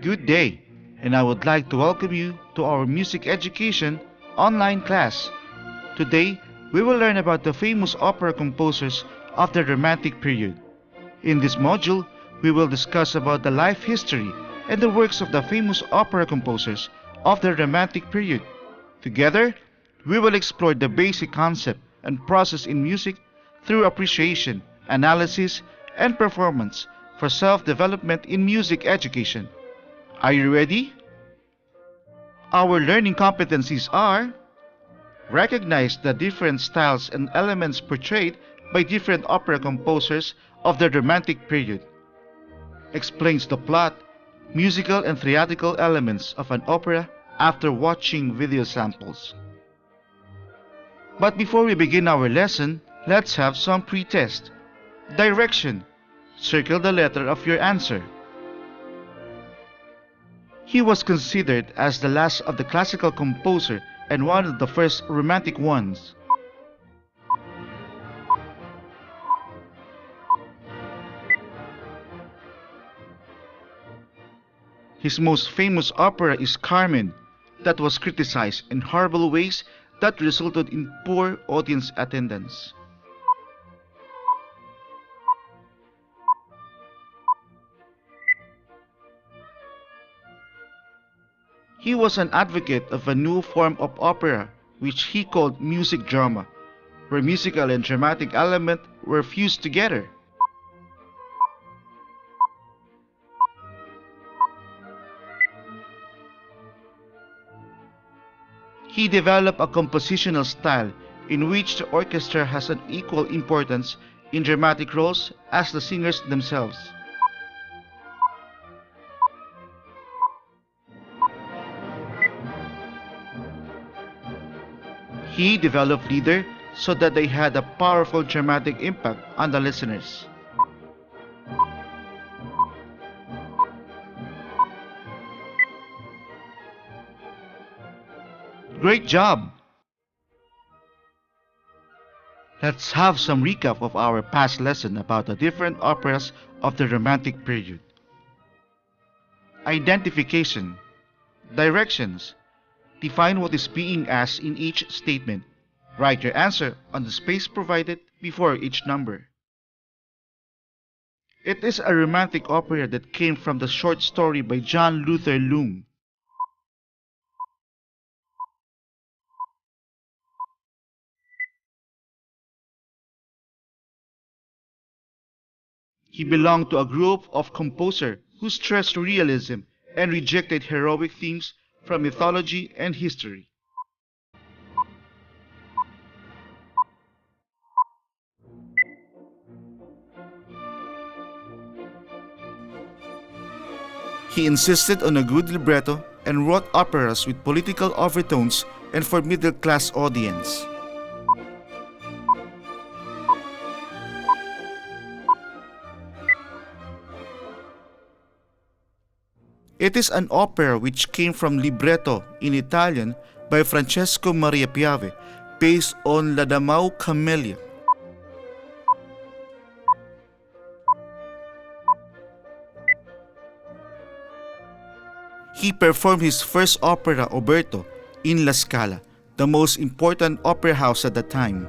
Good day, and I would like to welcome you to our music education online class. Today, we will learn about the famous opera composers of the Romantic period. In this module, we will discuss about the life history and the works of the famous opera composers of the Romantic period. Together, we will explore the basic concept and process in music through appreciation, analysis, and performance for self-development in music education. Are you ready? Our learning competencies are: recognize the different styles and elements portrayed by different opera composers of the Romantic period. Explains the plot, musical and theatrical elements of an opera after watching video samples. But before we begin our lesson, let's have some pre-test. Direction. Circle the letter of your answer. He was considered as the last of the classical composer and one of the first romantic ones. His most famous opera is Carmen, that was criticized in horrible ways that resulted in poor audience attendance. He was an advocate of a new form of opera, which he called music drama, where musical and dramatic elements were fused together. He developed a compositional style in which the orchestra has an equal importance in dramatic roles as the singers themselves. He developed leader so that they had a powerful dramatic impact on the listeners. Great job! Let's have some recap of our past lesson about the different operas of the Romantic period. Identification. Directions. Define what is being asked in each statement. Write your answer on the space provided before each number. It is a romantic opera that came from the short story by John Luther Loom. He belonged to a group of composers who stressed realism and rejected heroic themes from mythology and history. He insisted on a good libretto and wrote operas with political overtones and for middle-class audience. It is an opera which came from libretto in Italian by Francesco Maria Piave, based on La Damau Camelia. He performed his first opera, Oberto, in La Scala, the most important opera house at the time.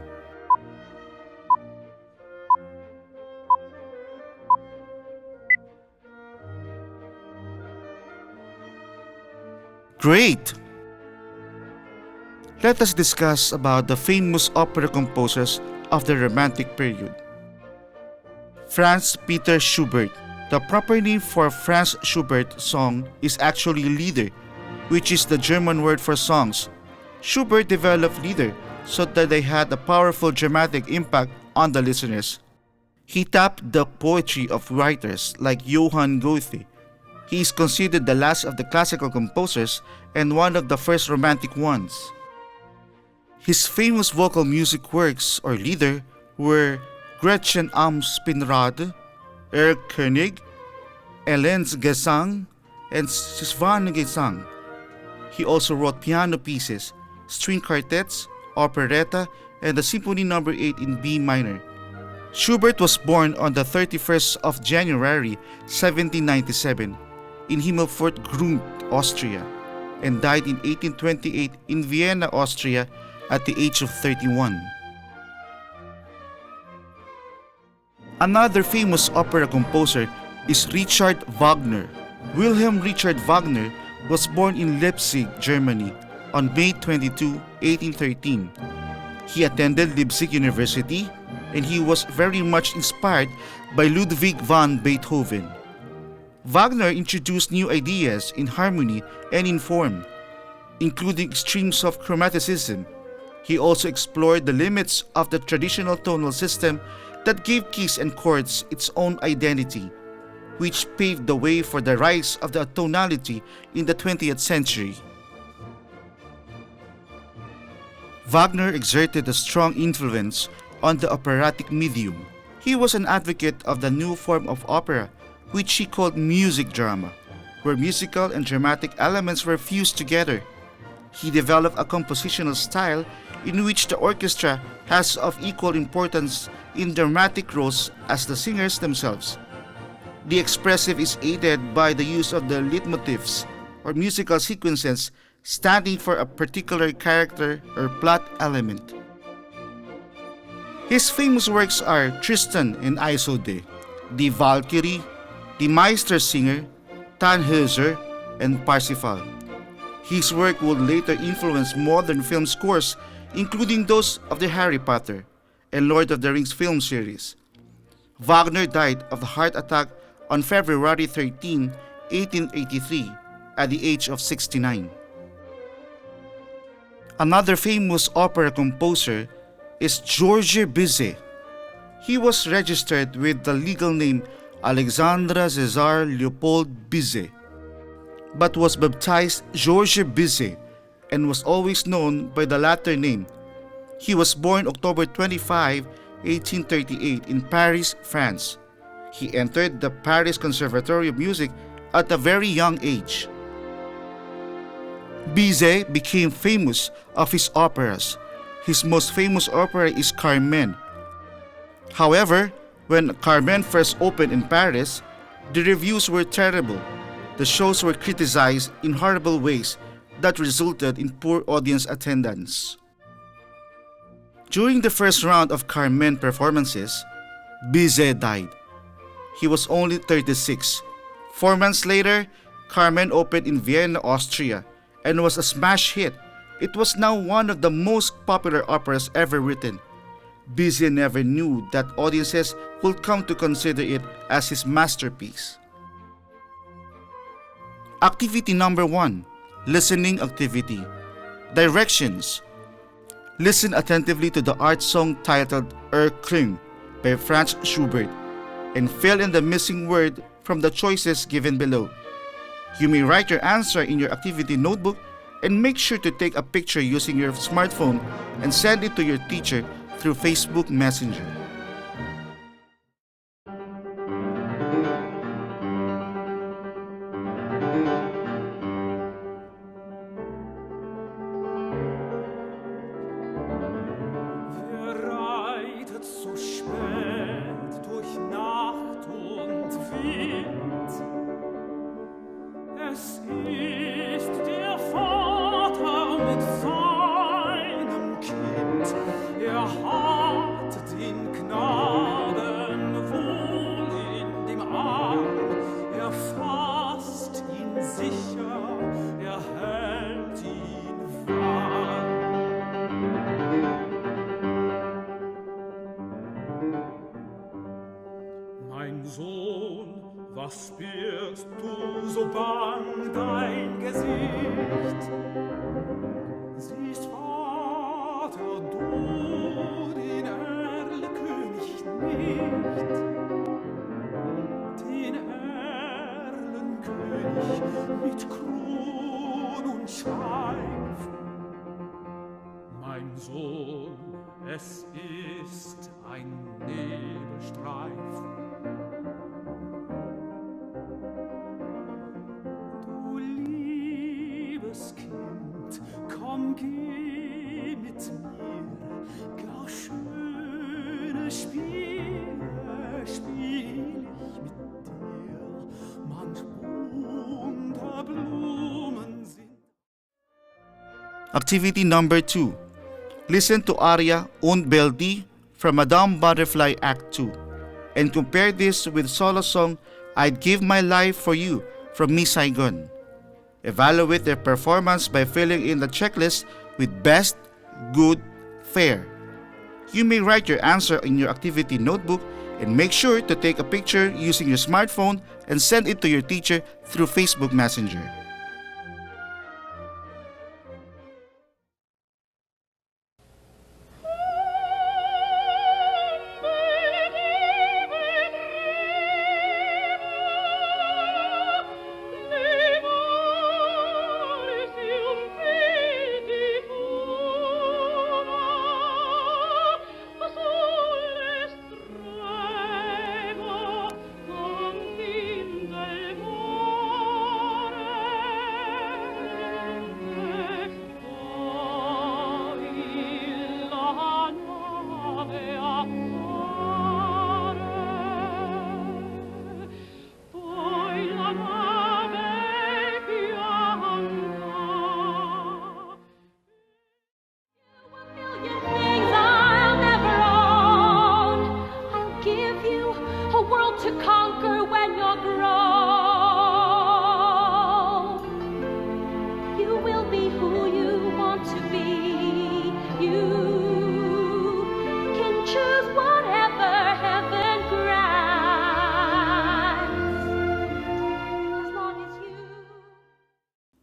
Great! Let us discuss about the famous opera composers of the Romantic period. Franz Peter Schubert. The proper name for Franz Schubert's song is actually Lieder, which is the German word for songs. Schubert developed Lieder so that they had a powerful dramatic impact on the listeners. He tapped the poetry of writers like Johann Goethe. He is considered the last of the classical composers and one of the first romantic ones. His famous vocal music works, or Lieder, were Gretchen am Spinnrad, Erlkönig, Elends Gesang, and Schwanengesang. He also wrote piano pieces, string quartets, operetta, and the Symphony No. 8 in B minor. Schubert was born on the 31st of January 1797. in Himmelpfort Grund, Austria, and died in 1828 in Vienna, Austria, at the age of 31. Another famous opera composer is Richard Wagner. Wilhelm Richard Wagner was born in Leipzig, Germany, on May 22, 1813. He attended Leipzig University, and he was very much inspired by Ludwig van Beethoven. Wagner introduced new ideas in harmony and in form, including extremes of chromaticism. He also explored the limits of the traditional tonal system that gave keys and chords its own identity, which paved the way for the rise of the tonality in the 20th century. Wagner exerted a strong influence on the operatic medium. He was an advocate of the new form of opera, which he called music drama, where musical and dramatic elements were fused together. He developed a compositional style in which the orchestra has of equal importance in dramatic roles as the singers themselves. The expressive is aided by the use of the leitmotifs, or musical sequences, standing for a particular character or plot element. His famous works are Tristan and Isolde, Die Valkyrie, Die Meistersinger, Tannhäuser, and Parsifal. His work would later influence modern film scores, including those of the Harry Potter and Lord of the Rings film series. Wagner died of a heart attack on February 13, 1883, at the age of 69. Another famous opera composer is Georges Bizet. He was registered with the legal name Alexandre César Léopold Bizet, but was baptized Georges Bizet and was always known by the latter name. He was born October 25, 1838 in Paris, France. He entered the Paris Conservatory of Music at a very young age. Bizet became famous of his operas. His most famous opera is Carmen. However, when Carmen first opened in Paris, the reviews were terrible. The shows were criticized in horrible ways that resulted in poor audience attendance. During the first round of Carmen performances, Bizet died. He was only 36. 4 months later, Carmen opened in Vienna, Austria, and was a smash hit. It was now one of the most popular operas ever written. Bizet never knew that audiences would come to consider it as his masterpiece. Activity number 1. Listening activity. Directions. Listen attentively to the art song titled Erklung by Franz Schubert and fill in the missing word from the choices given below. You may write your answer in your activity notebook and make sure to take a picture using your smartphone and send it to your teacher through Facebook Messenger. Mein Sohn, was birgst du so bang dein Gesicht? Siehst, Vater, du den Erlkönig nicht? Den Erlenkönig mit Kron und Schweif. Mein Sohn, es ist ein Nebelstreif. Du liebes Kind, komm, geh mit mir, gar schöne Spiele spiel ich mit dir, manch Activity number 2. Listen to aria Und Beldi from Madame Butterfly Act 2 and compare this with solo song I'd Give My Life for You from Miss Saigon. Evaluate their performance by filling in the checklist with best, good, fair. You may write your answer in your activity notebook and make sure to take a picture using your smartphone and send it to your teacher through Facebook Messenger.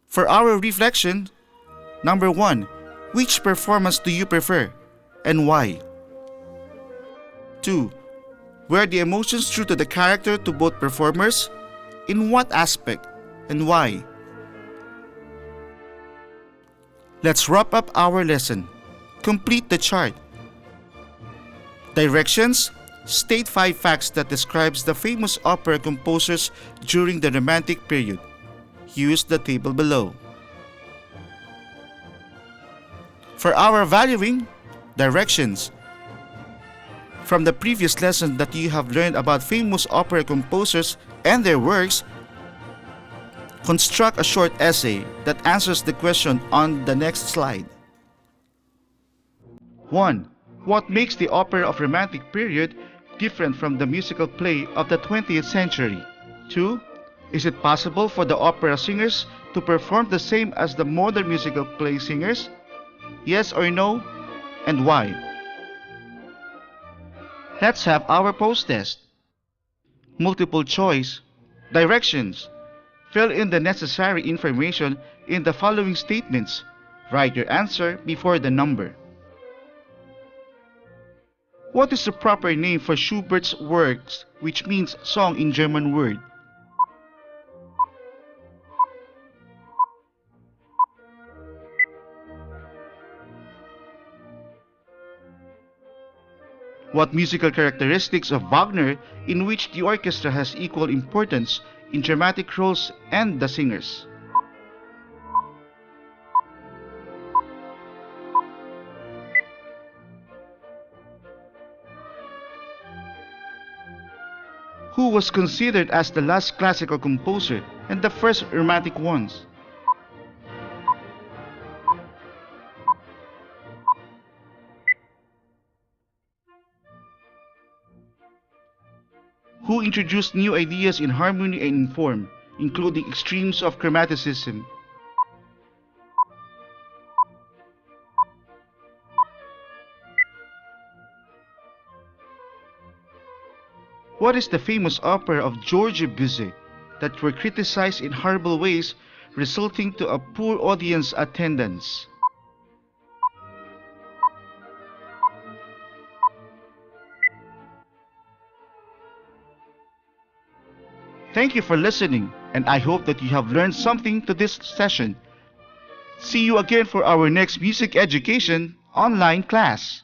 For our reflection, number 1, which performance do you prefer and why? 2, were the emotions true to the character to both performers? In what aspect and why? Let's wrap up our lesson. Complete the chart. Directions: state 5 facts that describes the famous opera composers during the Romantic period. Use the table below. For our valuing, directions. From the previous lesson that you have learned about famous opera composers and their works, construct a short essay that answers the question on the next slide. 1. What makes the opera of Romantic period different from the musical play of the 20th century? 2. Is it possible for the opera singers to perform the same as the modern musical play singers? Yes or no, and why? Let's have our post test. Multiple choice. Directions. Fill in the necessary information in the following statements. Write your answer before the number. What is the proper name for Schubert's works, which means song in German word? What musical characteristics of Wagner in which the orchestra has equal importance in dramatic roles and the singers? Who was considered as the last classical composer and the first romantic ones? Who introduced new ideas in harmony and in form, including extremes of chromaticism? What is the famous opera of Georges Bizet that were criticized in horrible ways, resulting to a poor audience attendance? Thank you for listening, and I hope that you have learned something to this session. See you again for our next music education online class.